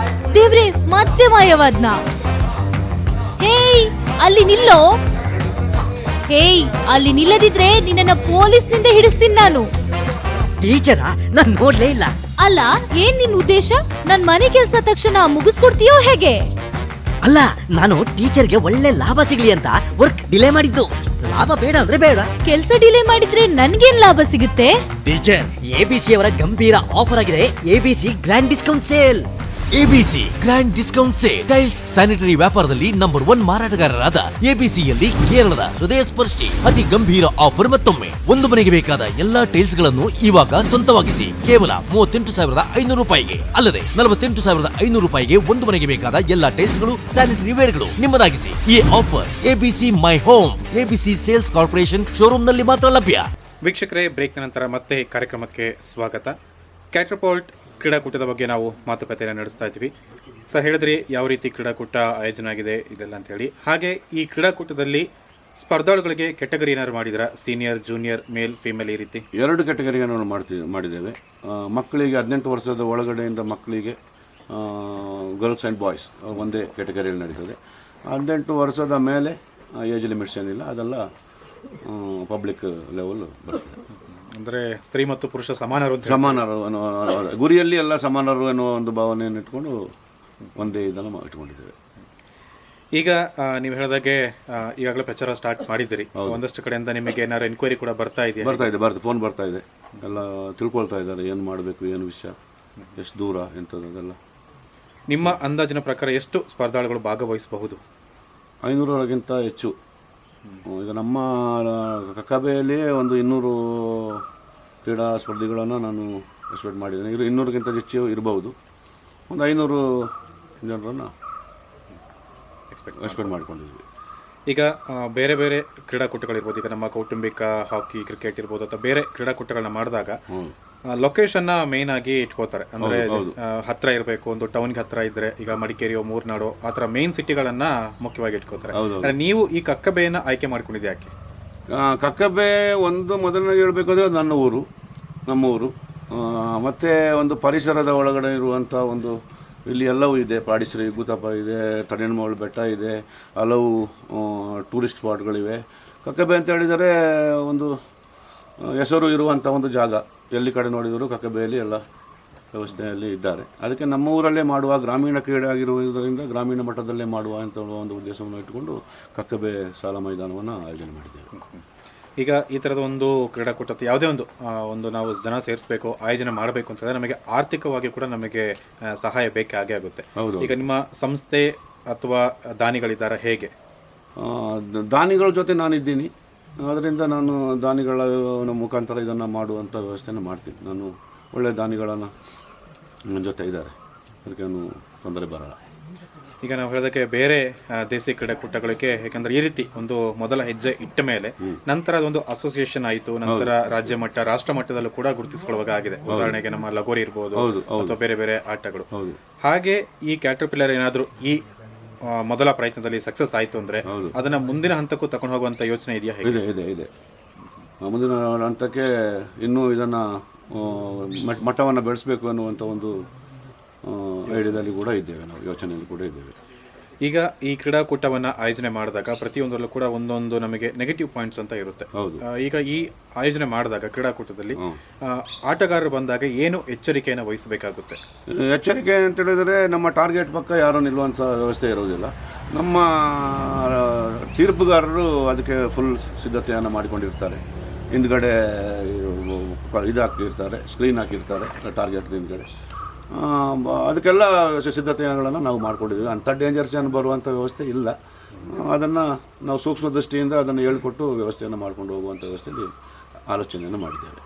ದೇವ್ರೆ ಮತ್ತೆ ಮಾಯವಾದ್ನ. ಹೇಯ್, ಅಲ್ಲಿ ನಿಲ್ಲೋ. ಹೇಯ್, ಅಲ್ಲಿ ನಿಲ್ಲದಿದ್ರೆ ನಿನ್ನನ್ನ ಪೊಲೀಸ್ನಿಂದ ಹಿಡಿಸ್ತೀನಿ ನಾನು. ಟೀಚರ, ನಾನ್ ನೋಡ್ಲೇ ಇಲ್ಲ. ಅಲ್ಲ, ಏನ್ ನಿನ್ ಉದ್ದೇಶ? ನನ್ ಮನೆ ಕೆಲ್ಸ ತಕ್ಷಣ ಮುಗಿಸ್ಕೊಡ್ತೀಯೋ ಹೇಗೆ? ಅಲ್ಲ, ನಾನು ಟೀಚರ್ಗೆ ಒಳ್ಳೆ ಲಾಭ ಸಿಗ್ಲಿ ಅಂತ ವರ್ಕ್ ಡಿಲೇ ಮಾಡಿದ್ದು. ಲಾಭ ಬೇಡ ಅಂದ್ರೆ ಬೇಡ. ಕೆಲ್ಸ ಡಿಲೇ ಮಾಡಿದ್ರೆ ನನ್ಗೇನ್ ಲಾಭ ಸಿಗುತ್ತೆ? ಟೀಚರ್, ಎಬಿಸಿ ಅವರ ಗಂಭೀರ ಆಫರ್ ಆಗಿದೆ. ABC grand discount sale. ABC grand discount sale. Tiles sanitary ವ್ಯಾಪಾರದಲ್ಲಿ ನಂಬರ್ 1 ಮಾರಾಟಗಾರರಾದ ಎಬಿಸಿಯಲ್ಲಿ ಕೇರಳದ ಹೃದಯ ಸ್ಪರ್ಶಿ ಅತಿ ಗಂಭೀರ ಆಫರ್ ಮತ್ತೊಮ್ಮೆ. ಒಂದು ಮನೆಗೆ ಬೇಕಾದ ಎಲ್ಲಾ ಟೈಲ್ಸ್ ಗಳನ್ನು ಇವಾಗ ಸ್ವಂತವಾಗಿಸಿ ಕೇವಲ 38,500 ರೂಪಾಯಿಗೆ. ಅಲ್ಲದೆ 48,500 ರೂಪಾಯಿಗೆ ಒಂದು ಮನೆಗೆ ಬೇಕಾದ ಎಲ್ಲಾ ಟೈಲ್ಸ್ ಗಳು, ಸ್ಯಾನಿಟರಿ ವೇರ್ ಗಳು ನಿಮ್ಮದಾಗಿಸಿ. ಈ offer ABC my home, ABC sales corporation showroom ನಲ್ಲಿ ಮಾತ್ರ ಲಭ್ಯ. ವೀಕ್ಷಕರೇ, ಬ್ರೇಕ್ನ ನಂತರ ಮತ್ತೆ ಕಾರ್ಯಕ್ರಮಕ್ಕೆ ಸ್ವಾಗತ. ಕ್ಯಾಟ್ರಪೋಲ್ಟ್ ಕ್ರೀಡಾಕೂಟದ ಬಗ್ಗೆ ನಾವು ಮಾತುಕತೆಯನ್ನು ನಡೆಸ್ತಾ ಇದ್ದೀವಿ. ಸರ್, ಹೇಳಿದ್ರಿ ಯಾವ ರೀತಿ ಕ್ರೀಡಾಕೂಟ ಆಯೋಜನೆ ಆಗಿದೆ ಇದೆಲ್ಲ ಅಂತ ಹೇಳಿ. ಹಾಗೆ ಈ ಕ್ರೀಡಾಕೂಟದಲ್ಲಿ ಸ್ಪರ್ಧಾಳುಗಳಿಗೆ ಕೆಟಗರಿ ಏನಾದ್ರು ಮಾಡಿದ್ರ? ಸೀನಿಯರ್, ಜೂನಿಯರ್, ಮೇಲ್, ಫೀಮೇಲ್ ಈ ರೀತಿ 2 ಕೆಟಗರಿಗೆ ನಾವು ಮಾಡಿದ್ದೇವೆ. ಮಕ್ಕಳಿಗೆ 18 ವರ್ಷದ ಒಳಗಡೆಯಿಂದ ಮಕ್ಕಳಿಗೆ ಗರ್ಲ್ಸ್ ಆ್ಯಂಡ್ ಬಾಯ್ಸ್ ಒಂದೇ ಕೆಟಗರಿಯಲ್ಲಿ ನಡೀತದೆ. 18 ವರ್ಷದ ಮೇಲೆ ಏಜ್ ಲಿಮಿಟ್ಸ್ ಏನಿಲ್ಲ, ಅದೆಲ್ಲ ಪಬ್ಲಿಕ್ ಲೆವೆಲ್ ಬರ್ತದೆ. ಅಂದರೆ ಸ್ತ್ರೀ ಮತ್ತು ಪುರುಷ ಸಮಾನರು ಅನ್ನೋ ಗುರಿಯಲ್ಲಿ ಎಲ್ಲ ಸಮಾನರು ಅನ್ನೋ ಒಂದು ಭಾವನೆಯನ್ನು ಇಟ್ಕೊಂಡು ಒಂದೇ ಇದನ್ನು ಇಟ್ಕೊಂಡಿದ್ದೇವೆ. ಈಗ ನೀವು ಹೇಳಿದಾಗೆ ಈಗಾಗಲೇ ಪ್ರಚಾರ ಸ್ಟಾರ್ಟ್ ಮಾಡಿದ್ದೀರಿ. ಒಂದಷ್ಟು ಕಡೆಯಿಂದ ನಿಮಗೆ ಏನಾದ್ರು ಎನ್ಕ್ವೈರಿ ಕೂಡ ಬರ್ತಾ ಇದೆ? ಫೋನ್ ಬರ್ತಾ ಇದೆ. ಎಲ್ಲ ತಿಳ್ಕೊಳ್ತಾ ಇದ್ದಾರೆ, ಏನು ಮಾಡಬೇಕು, ಏನು ವಿಷಯ, ಎಷ್ಟು ದೂರ ಎಂಥದ್ದೆಲ್ಲ. ನಿಮ್ಮ ಅಂದಾಜಿನ ಪ್ರಕಾರ ಎಷ್ಟು ಸ್ಪರ್ಧಾಳುಗಳು ಭಾಗವಹಿಸಬಹುದು? 500ಗಿಂತ ಹೆಚ್ಚು. ಈಗ ನಮ್ಮ ಕಕ್ಕಬೆಯಲ್ಲಿ ಒಂದು 200 ಕ್ರೀಡಾ ಸ್ಪರ್ಧಿಗಳನ್ನು ನಾನು ಎಕ್ಸ್ಪೆಕ್ಟ್ ಮಾಡಿದ್ದೇನೆ. ಇದು 200ಗಿಂತ ಹೆಚ್ಚು ಇರಬಹುದು. ಒಂದು 500 ಜನರನ್ನು ಎಕ್ಸ್ಪೆಕ್ಟ್ ಮಾಡ್ಕೊಂಡಿದ್ವಿ. ಈಗ ಬೇರೆ ಬೇರೆ ಕ್ರೀಡಾಕೂಟಗಳಿರ್ಬೋದು, ಈಗ ನಮ್ಮ ಕೌಟುಂಬಿಕ ಹಾಕಿ, ಕ್ರಿಕೆಟ್ ಇರ್ಬೋದು, ಅಥವಾ ಬೇರೆ ಕ್ರೀಡಾಕೂಟಗಳನ್ನ ಮಾಡಿದಾಗ ಲೊಕೇಶನ್ನ ಮೇನ್ ಆಗಿ ಇಟ್ಕೋತಾರೆ. ಅಂದರೆ ಹತ್ರ ಇರಬೇಕು, ಒಂದು ಟೌನ್ಗೆ ಹತ್ರ ಇದ್ರೆ, ಈಗ ಮಡಿಕೇರಿಯೋ, ಮೂರ್ನಾಡೋ, ಆ ಥರ ಮೇನ್ ಸಿಟಿಗಳನ್ನ ಮುಖ್ಯವಾಗಿ ಇಟ್ಕೋತಾರೆ. ನೀವು ಈ ಕಕ್ಕಬೆಯನ್ನು ಆಯ್ಕೆ ಮಾಡ್ಕೊಂಡಿದ್ದು ಯಾಕೆ? ಕಕ್ಕಬೆ ಒಂದು ಮೊದಲನೇಗೆ ಹೇಳಬೇಕಾದ್ರೆ ನಮ್ಮ ಊರು, ಮತ್ತು ಒಂದು ಪರಿಸರದ ಒಳಗಡೆ ಇರುವಂಥ ಒಂದು, ಇಲ್ಲಿ ಎಲ್ಲವೂ ಇದೆ. ಪಾಡಿಶ್ರೀ ಗುತ್ತಪ್ಪ ಇದೆ, ತಡೆಯಣ್ಮೌಳು ಬೆಟ್ಟ ಇದೆ, ಹಲವು ಟೂರಿಸ್ಟ್ ಸ್ಪಾಟ್ಗಳಿವೆ. ಕಕ್ಕಬೆ ಅಂತ ಹೇಳಿದರೆ ಒಂದು ಹೆಸರು ಇರುವಂಥ ಒಂದು ಜಾಗ. ಎಲ್ಲಿ ಕಡೆ ನೋಡಿದರೂ ಕಕ್ಕಬೆಯಲ್ಲಿ ಎಲ್ಲ ವ್ಯವಸ್ಥೆಯಲ್ಲಿ ಇದ್ದಾರೆ. ಅದಕ್ಕೆ ನಮ್ಮ ಊರಲ್ಲೇ ಮಾಡುವ, ಗ್ರಾಮೀಣ ಕ್ರೀಡೆ ಆಗಿರುವುದರಿಂದ ಗ್ರಾಮೀಣ ಮಟ್ಟದಲ್ಲೇ ಮಾಡುವ ಅಂತ ಒಂದು ಉದ್ದೇಶವನ್ನು ಇಟ್ಟುಕೊಂಡು ಕಕ್ಕಬೆ ಶಾಲಾ ಮೈದಾನವನ್ನು ಆಯೋಜನೆ ಮಾಡಿದ್ದೇವೆ. ಈಗ ಈ ಥರದ ಒಂದು ಕ್ರೀಡಾಕೂಟ ಯಾವುದೇ ಒಂದು ನಾವು ಜನ ಸೇರಿಸಬೇಕು, ಆಯೋಜನೆ ಮಾಡಬೇಕು ಅಂತಂದರೆ ನಮಗೆ ಆರ್ಥಿಕವಾಗಿ ಕೂಡ ನಮಗೆ ಸಹಾಯ ಬೇಕೇ ಆಗೇ ಆಗುತ್ತೆ. ಈಗ ನಿಮ್ಮ ಸಂಸ್ಥೆ ಅಥವಾ ದಾನಿಗಳಿದ್ದಾರೆ ಹೇಗೆ? ದಾನಿಗಳ ಜೊತೆ ನಾನಿದ್ದೀನಿ. ಅದರಿಂದ ನಾನು ದಾನಿಗಳ ಮುಖಾಂತರ ಇದನ್ನು ಮಾಡುವಂಥ ವ್ಯವಸ್ಥೆಯನ್ನು ಮಾಡ್ತೀನಿ. ನಾನು ಒಳ್ಳೆಯ ದಾನಿಗಳನ್ನು ನನ್ನ ಜೊತೆ ಇದ್ದಾರೆ, ಅದಕ್ಕೇನು ತೊಂದರೆ ಬರಲ್ಲ. ಈಗ ನಾವು ಹೇಳೋದಕ್ಕೆ ಬೇರೆ ದೇಸಿ ಕ್ರೀಡಾಕೂಟಗಳಿಗೆ, ಯಾಕಂದ್ರೆ ಈ ರೀತಿ ಒಂದು ಮೊದಲ ಹೆಜ್ಜೆ ಇಟ್ಟ ಮೇಲೆ ನಂತರ ಅದೊಂದು ಅಸೋಸಿಯೇಷನ್ ಆಯಿತು, ನಂತರ ರಾಜ್ಯ ಮಟ್ಟ, ರಾಷ್ಟ್ರ ಮಟ್ಟದಲ್ಲೂ ಕೂಡ ಗುರುತಿಸಿಕೊಳ್ಳುವಾಗ ಆಗಿದೆ. ಉದಾಹರಣೆಗೆ ನಮ್ಮ ಲಗೋರಿ ಇರ್ಬೋದು ಅಥವಾ ಬೇರೆ ಬೇರೆ ಆಟಗಳು. ಹಾಗೆ ಈ ಕ್ಯಾಟರ್ಪಿಲ್ಲರ್ ಏನಾದರೂ ಈ ಮೊದಲ ಪ್ರಯತ್ನದಲ್ಲಿ ಸಕ್ಸಸ್ ಆಯಿತು ಅಂದರೆ ಅದನ್ನ ಮುಂದಿನ ಹಂತಕ್ಕೂ ತಗೊಂಡು ಹೋಗುವಂಥ ಯೋಚನೆ ಇದೆಯಾ? ಇದೆ. ಮುಂದಿನ ಹಂತಕ್ಕೆ ಇನ್ನೂ ಇದನ್ನು ಮಟ್ಟವನ್ನು ಬೆಳೆಸಬೇಕು ಅನ್ನುವಂಥ ಒಂದು ಐಡಿಯಾದಲ್ಲಿ ಕೂಡ ಇದ್ದೇವೆ, ನಾವು ಯೋಚನೆಯಲ್ಲಿ ಕೂಡ ಇದ್ದೇವೆ. ಈಗ ಈ ಕ್ರೀಡಾಕೂಟವನ್ನು ಆಯೋಜನೆ ಮಾಡಿದಾಗ ಪ್ರತಿಯೊಂದರಲ್ಲೂ ಕೂಡ ಒಂದೊಂದು ನಮಗೆ ನೆಗೆಟಿವ್ ಪಾಯಿಂಟ್ಸ್ ಅಂತ ಇರುತ್ತೆ. ಈಗ ಈ ಆಯೋಜನೆ ಮಾಡಿದಾಗ ಕ್ರೀಡಾಕೂಟದಲ್ಲಿ ಆಟಗಾರರು ಬಂದಾಗ ಏನು ಎಚ್ಚರಿಕೆಯನ್ನು ವಹಿಸಬೇಕಾಗುತ್ತೆ? ಎಚ್ಚರಿಕೆ ಅಂತ ಹೇಳಿದರೆ ನಮ್ಮ ಟಾರ್ಗೆಟ್ ಪಕ್ಕ ಯಾರೂ ನಿಲ್ಲುವಂಥ ವ್ಯವಸ್ಥೆ ಇರೋದಿಲ್ಲ. ನಮ್ಮ ತೀರ್ಪುಗಾರರು ಅದಕ್ಕೆ ಫುಲ್ ಸಿದ್ಧತೆಯನ್ನು ಮಾಡಿಕೊಂಡಿರ್ತಾರೆ. ಹಿಂದ್ಗಡೆ ಇದು ಹಾಕಿರ್ತಾರೆ, ಸ್ಕ್ರೀನ್ ಹಾಕಿರ್ತಾರೆ ಟಾರ್ಗೆಟ್ ಹಿಂದ್ಗಡೆ. ಅದಕ್ಕೆಲ್ಲ ಸಿದ್ಧತೆಗಳನ್ನು ನಾವು ಮಾಡ್ಕೊಂಡಿದ್ದೀವಿ. ಅಂಥ ಡೇಂಜರ್ಸ್ ಜನ ಬರುವಂಥ ವ್ಯವಸ್ಥೆ ಇಲ್ಲ. ಅದನ್ನು ನಾವು ಸೂಕ್ಷ್ಮ ದೃಷ್ಟಿಯಿಂದ ಅದನ್ನು ಹೇಳಿಕೊಟ್ಟು ವ್ಯವಸ್ಥೆಯನ್ನು ಮಾಡ್ಕೊಂಡು ಹೋಗುವಂಥ ವ್ಯವಸ್ಥೆಯಲ್ಲಿ ಆಲೋಚನೆಯನ್ನು ಮಾಡಿದ್ದೇವೆ.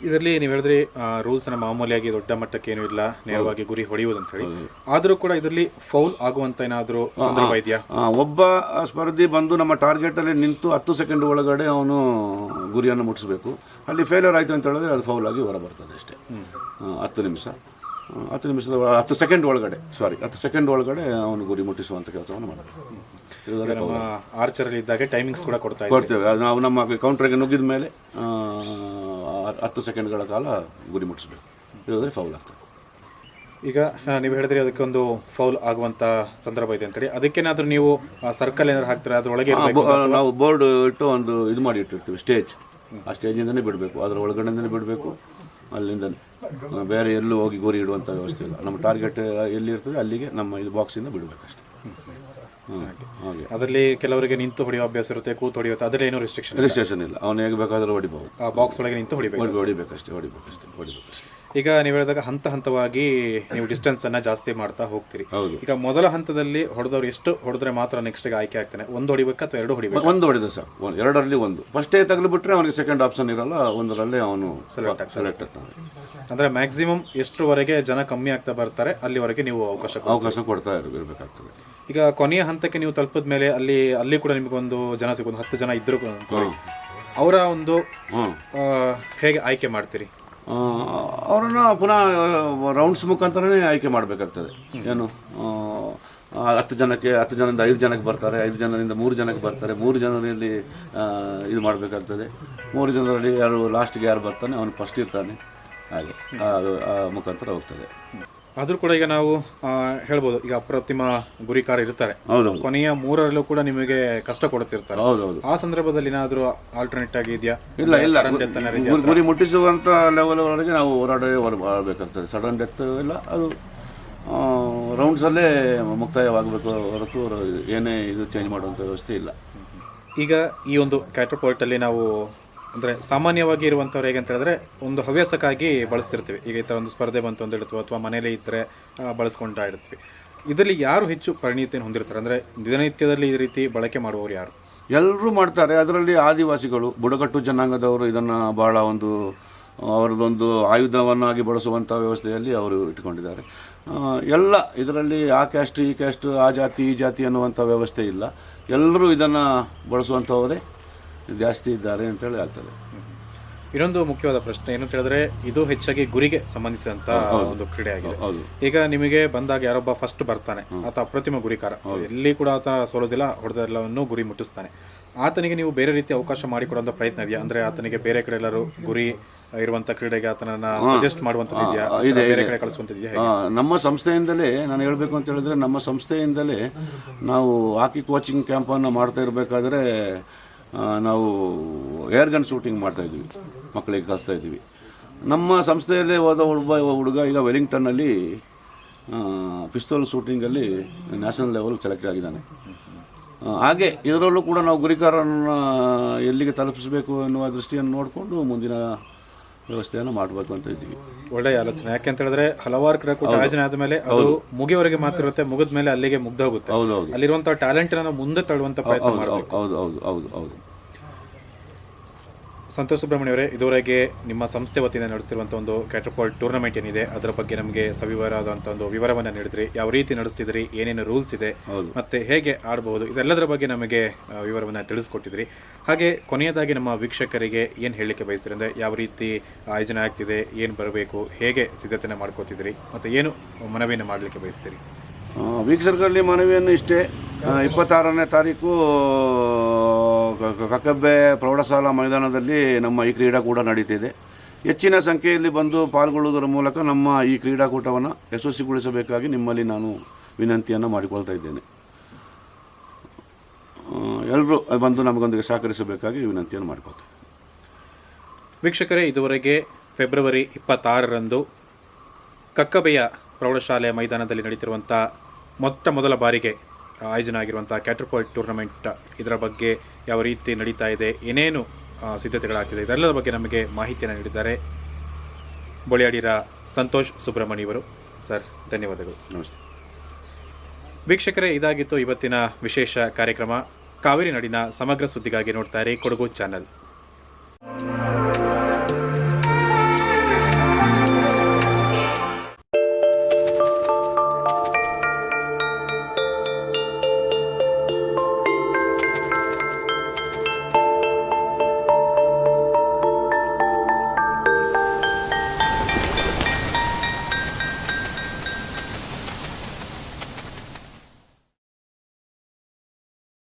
ಇದರಲ್ಲಿ ನೀವು ಹೇಳಿದ್ರಿ ರೂಲ್ಸ್ನ ಮಾಮೂಲಿಯಾಗಿ ದೊಡ್ಡ ಮಟ್ಟಕ್ಕೆ ಏನೂ ಇಲ್ಲ, ನೇರವಾಗಿ ಗುರಿ ಹೊಡೆಯುವುದು ಅಂತ ಹೇಳಿ. ಆದರೂ ಕೂಡ ಇದರಲ್ಲಿ ಫೌಲ್ ಆಗುವಂಥ ಏನಾದರೂ ಸಂದರ್ಭ ಇದೆಯಾ? ಒಬ್ಬ ಸ್ಪರ್ಧಿ ಬಂದು ನಮ್ಮ ಟಾರ್ಗೆಟಲ್ಲಿ ನಿಂತು 10 ಸೆಕೆಂಡ್ ಒಳಗಡೆ ಅವನು ಗುರಿಯನ್ನು ಮುಟ್ಟಿಸ್ಬೇಕು. ಅಲ್ಲಿ ಫೇಲ್ಯೂರ್ ಆಯಿತು ಅಂತ ಹೇಳಿದ್ರೆ ಅದು ಫೌಲ್ ಆಗಿ ಹೊರ ಬರ್ತದೆ ಅಷ್ಟೇ. 10 ಸೆಕೆಂಡ್ ಒಳಗಡೆ ಅವನು ಗುರಿ ಮುಟ್ಟಿಸುವಂಥ ಕೆಲಸವನ್ನು ಮಾಡಬೇಕು. ನಮ್ಮ ಆರ್ಚರಲ್ಲಿ ಇದ್ದಾಗ ಟೈಮಿಂಗ್ಸ್ ಕೂಡ ಕೊಡ್ತೇವೆ. ನಾವು ನಮ್ಮ ಕೌಂಟ್ರಿಗೆ ನುಗ್ಗಿದ ಮೇಲೆ 10 ಸೆಕೆಂಡ್ಗಳ ಕಾಲ ಗುರಿ ಮುಟ್ಟಿಸ್ಬೇಕು, ಇಲ್ಲದ್ರೆ ಫೌಲ್ ಆಗ್ತದೆ. ಈಗ ನೀವು ಹೇಳಿದ್ರೆ ಅದಕ್ಕೆ ಒಂದು ಫೌಲ್ ಆಗುವಂಥ ಸಂದರ್ಭ ಇದೆ ಅಂತೇಳಿ, ಅದಕ್ಕೇನಾದರೂ ನೀವು ಸರ್ಕಲ್ ಏನಾದ್ರು ಹಾಕ್ತಾರೆ ಅದರೊಳಗೆ? ನಾವು ಬೋರ್ಡ್ ಇಟ್ಟು ಒಂದು ಇದು ಮಾಡಿ ಇಟ್ಟಿರ್ತೀವಿ, ಸ್ಟೇಜ್. ಆ ಸ್ಟೇಜಿಂದನೇ ಬಿಡಬೇಕು, ಅದರ ಒಳಗಡೆಯಿಂದನೇ ಬಿಡಬೇಕು. ಅಲ್ಲಿಂದ ಬೇರೆ ಎಲ್ಲೂ ಹೋಗಿ ಗುರಿ ಇಡುವಂಥ ವ್ಯವಸ್ಥೆ ಇಲ್ಲ. ನಮ್ಮ ಟಾರ್ಗೆಟ್ ಎಲ್ಲಿ ಇರ್ತದೆ ಅಲ್ಲಿಗೆ ನಮ್ಮ ಇದು ಬಾಕ್ಸಿಂದ ಬಿಡಬೇಕಷ್ಟೇ. ಹಾಗೆ ಅದರಲ್ಲಿ ಕೆಲವರಿಗೆ ನಿಂತು ಹೊಡೆಯೋ ಅಭ್ಯಾಸ ಇರುತ್ತೆ, ಕೂತು ಹೊಡೆಯುತ್ತೆ, ಅದರಲ್ಲಿ ಏನೂ ರಿಸ್ಟ್ರಿಕ್ಷನ್ ಇಲ್ಲ. ಅವನು ಹೇಗೆ ಬೇಕಾದರೂ ಹೊಡಿಬಹುದು. ಆ ಬಾಕ್ಸ್ ಒಳಗೆ ನಿಂತು ಹೊಡಿಬೇಕಷ್ಟೇ. ಈಗ ನೀವು ಹೇಳಿದಾಗ ಹಂತ ಹಂತವಾಗಿ ನೀವು ಡಿಸ್ಟೆನ್ಸ್ ಅನ್ನ ಜಾಸ್ತಿ ಮಾಡ್ತಾ ಹೋಗ್ತೀರಿ. ಈಗ ಮೊದಲ ಹಂತದಲ್ಲಿ ಹೊಡೆದವ್ರು ಎಷ್ಟು ಹೊಡೆದ್ರೆ ಮಾತ್ರ ನೆಕ್ಸ್ಟ್ ಆಯ್ಕೆ ಆಗ್ತಾನೆ? ಒಂದು ಹೊಡಿಬೇಕಾ ಅಥವಾ 2 ಹೊಡಿಬೇಕು? ಒಂದು ಹೊಡೆದ ಸರ್, 2ರಲ್ಲಿ 1. ಫಸ್ಟೇ ತಗಲಿಬಿಟ್ರೆ ಅವನಿಗೆ ಸೆಕೆಂಡ್ ಆಪ್ಷನ್ ಇರಲ್ಲ, 1ರಲ್ಲೇ ಅವನು ಸೆಲೆಕ್ಟ್ ಆಗ್ತಾನೆ. ಅಂದ್ರೆ ಮ್ಯಾಕ್ಸಿಮಮ್ ಎಷ್ಟರವರೆಗೆ ಜನ ಕಮ್ಮಿ ಆಗ್ತಾ ಬರ್ತಾರೆ ಅಲ್ಲಿವರೆಗೆ ನೀವು ಅವಕಾಶ ಕೊಡ್ತಾ ಇರಬೇಕಾಗ್ತದೆ. ಈಗ ಕೊನೆಯ ಹಂತಕ್ಕೆ ನೀವು ತಲುಪಿದ ಮೇಲೆ ಅಲ್ಲಿ ಕೂಡ ನಿಮಗೊಂದು ಜನ ಸಿಗೋದು 10 ಜನ ಇದ್ರು, ಅವರ ಒಂದು ಹೇಗೆ ಆಯ್ಕೆ ಮಾಡ್ತೀರಿ? ಅವರನ್ನು ಪುನಃ ರೌಂಡ್ಸ್ ಮುಖಾಂತರನೇ ಆಯ್ಕೆ ಮಾಡಬೇಕಾಗ್ತದೆ. ಏನು 10 ಜನದಿಂದ 5 ಜನಕ್ಕೆ ಬರ್ತಾರೆ, 5 ಜನರಿಂದ 3 ಜನಕ್ಕೆ ಬರ್ತಾರೆ, 3 ಜನರಲ್ಲಿ ಇದು ಮಾಡಬೇಕಾಗ್ತದೆ. 3 ಜನರಲ್ಲಿ ಲಾಸ್ಟ್ಗೆ ಯಾರು ಬರ್ತಾನೆ ಅವನು ಫಸ್ಟ್ ಇರ್ತಾನೆ. ಹಾಗೆ ಮುಖಾಂತರ ಹೋಗ್ತದೆ. ಆದರೂ ಕೂಡ ಈಗ ನಾವು ಹೇಳ್ಬೋದು, ಈಗ ಅಪ್ರತಿಮ ಗುರಿಕಾರ ಇರ್ತಾರೆ, ಕೊನೆಯ 3ರಲ್ಲೂ ಕೂಡ ನಿಮಗೆ ಕಷ್ಟ ಕೊಡ್ತಿರ್ತಾರೆ. ಆ ಸಂದರ್ಭದಲ್ಲಿ ಏನಾದರೂ ಆಲ್ಟರ್ನೇಟ್ ಆಗಿ ಇದೆಯಾ? ಇಲ್ಲ. ಗುರಿ ಮುಟ್ಟಿಸುವಂಥ ಲೆವೆಲ್ ವರೆಗೆ ನಾವು ಹೋರಾಡಬೇಕಾಗ್ತದೆ. ಸಡನ್ ಡೆತ್ ಇಲ್ಲ, ಅದು ರೌಂಡ್ಸಲ್ಲೇ ಮುಕ್ತಾಯವಾಗಬೇಕು ಹೊರತು ಏನೇ ಇದು ಚೇಂಜ್ ಮಾಡುವಂಥ ವ್ಯವಸ್ಥೆ ಇಲ್ಲ. ಈಗ ಈ ಒಂದು ಕ್ಯಾಟರ್ಪಾಲ್ಟಲ್ಲಿ ನಾವು ಅಂದರೆ ಸಾಮಾನ್ಯವಾಗಿ ಇರುವಂಥವ್ರು ಹೇಗೆ ಅಂತ ಹೇಳಿದ್ರೆ ಒಂದು ಹವ್ಯಾಸಕ್ಕಾಗಿ ಬಳಸ್ತಿರ್ತೀವಿ. ಈಗ ಈ ಥರ ಒಂದು ಸ್ಪರ್ಧೆ ಬಂತು ಅಂತ ಹೇಳ್ತೀವಿ, ಅಥವಾ ಮನೇಲಿ ಇದ್ದರೆ ಬಳಸ್ಕೊಂಡ್ತಾ ಇರ್ತೀವಿ. ಇದರಲ್ಲಿ ಯಾರು ಹೆಚ್ಚು ಪರಿಣಿತಿಯನ್ನು ಹೊಂದಿರ್ತಾರೆ? ಅಂದರೆ ದಿನನಿತ್ಯದಲ್ಲಿ ಈ ರೀತಿ ಬಳಕೆ ಮಾಡುವವರು ಯಾರು? ಎಲ್ಲರೂ ಮಾಡ್ತಾರೆ. ಅದರಲ್ಲಿ ಆದಿವಾಸಿಗಳು, ಬುಡಕಟ್ಟು ಜನಾಂಗದವರು ಇದನ್ನು ಭಾಳ ಅವರದೊಂದು ಆಯುಧವನ್ನಾಗಿ ಬಳಸುವಂಥ ವ್ಯವಸ್ಥೆಯಲ್ಲಿ ಅವರು ಇಟ್ಕೊಂಡಿದ್ದಾರೆ. ಎಲ್ಲ ಇದರಲ್ಲಿ ಆ ಕ್ಯಾಸ್ಟ್ ಈ ಕ್ಯಾಸ್ಟ್, ಆ ಜಾತಿ ಈ ಜಾತಿ ಅನ್ನುವಂಥ ವ್ಯವಸ್ಥೆ ಇಲ್ಲ. ಎಲ್ಲರೂ ಇದನ್ನು ಬಳಸುವಂಥವರೇ ಜಾಸ್ತಿ ಇದ್ದಾರೆ ಅಂತೇಳಿ ಆಗ್ತದೆ. ಇನ್ನೊಂದು ಮುಖ್ಯವಾದ ಪ್ರಶ್ನೆ ಏನಂತ ಹೇಳಿದ್ರೆ, ಇದು ಹೆಚ್ಚಾಗಿ ಗುರಿಗೆ ಸಂಬಂಧಿಸಿದಂಥ ಒಂದು ಕ್ರೀಡೆ ಆಗಿದೆ. ಈಗ ನಿಮಗೆ ಬಂದಾಗ ಯಾರೊಬ್ಬ ಫಸ್ಟ್ ಬರ್ತಾನೆ, ಆತ ಅಪ್ರತಿಮ ಗುರಿಕಾರ, ಎಲ್ಲಿ ಕೂಡ ಆತ ಸೋಲೋದಿಲ್ಲ, ಹೊಡೆದೆಲ್ಲವನ್ನು ಗುರಿ ಮುಟ್ಟಿಸ್ತಾನೆ. ಆತನಿಗೆ ನೀವು ಬೇರೆ ರೀತಿ ಅವಕಾಶ ಮಾಡಿಕೊಡುವಂಥ ಪ್ರಯತ್ನ ಇದೆಯಾ? ಅಂದರೆ ಆತನಿಗೆ ಬೇರೆ ಕಡೆ ಎಲ್ಲರೂ ಗುರಿ ಇರುವಂಥ ಕ್ರೀಡೆಗೆ ಆತನನ್ನು ಸಜೆಸ್ಟ್ ಮಾಡುವಂಥದ್ದು ಇದೆಯಾ? ಬೇರೆ ಕಡೆ ಕಳಿಸುವಂಥದ್ದು? ನಮ್ಮ ಸಂಸ್ಥೆಯಿಂದಲೇ ನಾನು ಹೇಳಬೇಕು ಅಂತ ಹೇಳಿದ್ರೆ, ನಮ್ಮ ಸಂಸ್ಥೆಯಿಂದಲೇ ನಾವು ಹಾಕಿ ಕೋಚಿಂಗ್ ಕ್ಯಾಂಪನ್ನು ಮಾಡ್ತಾ ಇರಬೇಕಾದ್ರೆ ನಾವು ಏರ್ ಗನ್ ಶೂಟಿಂಗ್ ಮಾಡ್ತಾಯಿದ್ವಿ, ಮಕ್ಕಳಿಗೆ ಕಲಿಸ್ತಾ ಇದ್ವಿ. ನಮ್ಮ ಸಂಸ್ಥೆಯಲ್ಲೇ ಹೋದ ಹುಡುಗ ಈಗ ವೆಲ್ಲಿಂಗ್ಟನ್ನಲ್ಲಿ ಪಿಸ್ತೂಲ್ ಶೂಟಿಂಗಲ್ಲಿ ನ್ಯಾಷನಲ್ ಲೆವೆಲ್ ಸೆಲೆಕ್ಟ್ ಆಗಿದ್ದಾನೆ. ಹಾಗೆ ಇದರಲ್ಲೂ ಕೂಡ ನಾವು ಗುರಿಕಾರರನ್ನು ಎಲ್ಲಿಗೆ ತಲುಪಿಸಬೇಕು ಎನ್ನುವ ದೃಷ್ಟಿಯನ್ನು ನೋಡಿಕೊಂಡು ಮುಂದಿನ ವ್ಯವಸ್ಥೆಯನ್ನು ಮಾಡಬೇಕು ಅಂತ ಇದ್ದೀವಿ. ಒಳ್ಳೆಯ ಆಲೋಚನೆ. ಯಾಕೆಂತ ಹೇಳಿದ್ರೆ ಹಲವಾರು ಕ್ರೀಡಾಕೂಟ ಆಯೋಜನೆ ಆದಮೇಲೆ ಅದು ಮುಗಿಯವರೆಗೆ ಮಾತ್ರ ಇರುತ್ತೆ, ಮುಗಿದ ಮೇಲೆ ಅಲ್ಲಿಗೆ ಮುಗ್ದ ಹೋಗುತ್ತೆ. ಹೌದೌದು, ಅಲ್ಲಿರುವಂತಹ ಟ್ಯಾಲೆಂಟ್ ನಾವು ಮುಂದೆ ತಳ್ಳುವಂತ ಪ್ರಯತ್ನ ಮಾಡಬೇಕು. ಹೌದು ಹೌದು ಹೌದು ಹೌದು. ಸಂತೋಷ್ ಸುಬ್ರಹ್ಮಣ್ಯ ಅವರೇ, ಇದುವರೆಗೆ ನಿಮ್ಮ ಸಂಸ್ಥೆ ವತಿಯಿಂದ ನಡೆಸ್ತಿರುವಂಥ ಒಂದು ಕ್ಯಾಟರ್ಪಾಲ್ಟ್ ಟೂರ್ನಮೆಂಟ್ ಏನಿದೆ ಅದರ ಬಗ್ಗೆ ನಮಗೆ ಸವಿವರವಾದಂಥ ಒಂದು ವಿವರವನ್ನು ನೀಡಿದ್ರಿ. ಯಾವ ರೀತಿ ನಡೆಸ್ತಿದ್ರಿ, ಏನೇನು ರೂಲ್ಸ್ ಇದೆ ಮತ್ತು ಹೇಗೆ ಆಡಬಹುದು, ಇದೆಲ್ಲದರ ಬಗ್ಗೆ ನಮಗೆ ವಿವರವನ್ನು ತಿಳಿಸ್ಕೊಟ್ಟಿದ್ರಿ. ಹಾಗೆ ಕೊನೆಯದಾಗಿ ನಮ್ಮ ವೀಕ್ಷಕರಿಗೆ ಏನು ಹೇಳಲಿಕ್ಕೆ ಬಯಸ್ತೀರಿ ಅಂದರೆ, ಯಾವ ರೀತಿ ಆಯೋಜನೆ ಆಗ್ತಿದೆ, ಏನು ಬರಬೇಕು, ಹೇಗೆ ಸಿದ್ಧತೆಯನ್ನು ಮಾಡ್ಕೋತಿದ್ರಿ ಮತ್ತು ಏನು ಮನವಿಯನ್ನು ಮಾಡಲಿಕ್ಕೆ ಬಯಸ್ತೀರಿ? ವೀಕ್ಷಕರಲ್ಲಿ ಮನವಿಯನ್ನು ಇಷ್ಟೇ, 26ನೇ ತಾರೀಕು ಕಕ್ಕಬ್ಬೆ ಪ್ರೌಢಶಾಲಾ ಮೈದಾನದಲ್ಲಿ ನಮ್ಮ ಈ ಕ್ರೀಡಾಕೂಟ ನಡೀತಿದೆ. ಹೆಚ್ಚಿನ ಸಂಖ್ಯೆಯಲ್ಲಿ ಬಂದು ಪಾಲ್ಗೊಳ್ಳುವುದರ ಮೂಲಕ ನಮ್ಮ ಈ ಕ್ರೀಡಾಕೂಟವನ್ನು ಯಶಸ್ವಿಗೊಳಿಸಬೇಕಾಗಿ ನಿಮ್ಮಲ್ಲಿ ನಾನು ವಿನಂತಿಯನ್ನು ಮಾಡಿಕೊಳ್ತಾ ಇದ್ದೇನೆ. ಎಲ್ಲರೂ ಬಂದು ನಮಗೊಂದಿಗೆ ಸಹಕರಿಸಬೇಕಾಗಿ ವಿನಂತಿಯನ್ನು ಮಾಡಿಕೊಳ್ತೇನೆ. ವೀಕ್ಷಕರೇ, ಇದುವರೆಗೆ ಫೆಬ್ರವರಿ 26ರಂದು ಕಕ್ಕಬೆಯ ಪ್ರೌಢಶಾಲೆಯ ಮೈದಾನದಲ್ಲಿ ನಡೀತಿರುವಂಥ ಮೊದಲ ಬಾರಿಗೆ ಆಯೋಜನೆ ಆಗಿರುವಂಥ ಕ್ಯಾಟರ್ಪಾಲ್ಟ್ ಟೂರ್ನಮೆಂಟ್, ಇದರ ಬಗ್ಗೆ ಯಾವ ರೀತಿ ನಡೀತಾ ಇದೆ, ಏನೇನು ಸಿದ್ಧತೆಗಳಾಗ್ತಿದೆ, ಇದೆಲ್ಲದರ ಬಗ್ಗೆ ನಮಗೆ ಮಾಹಿತಿಯನ್ನು ನೀಡಿದ್ದಾರೆ ಬೊಳಿಯಾಡಿರ ಸಂತೋಷ್ ಸುಬ್ರಹ್ಮಣ್ಯವರು. ಸರ್, ಧನ್ಯವಾದಗಳು. ನಮಸ್ತೆ ವೀಕ್ಷಕರೇ, ಇದಾಗಿತ್ತು ಇವತ್ತಿನ ವಿಶೇಷ ಕಾರ್ಯಕ್ರಮ. ಕಾವೇರಿ ನಾಡಿನ ಸಮಗ್ರ ಸುದ್ದಿಗಾಗಿ ನೋಡ್ತಾ ಇರಿ ಕೊಡಗು ಚಾನಲ್.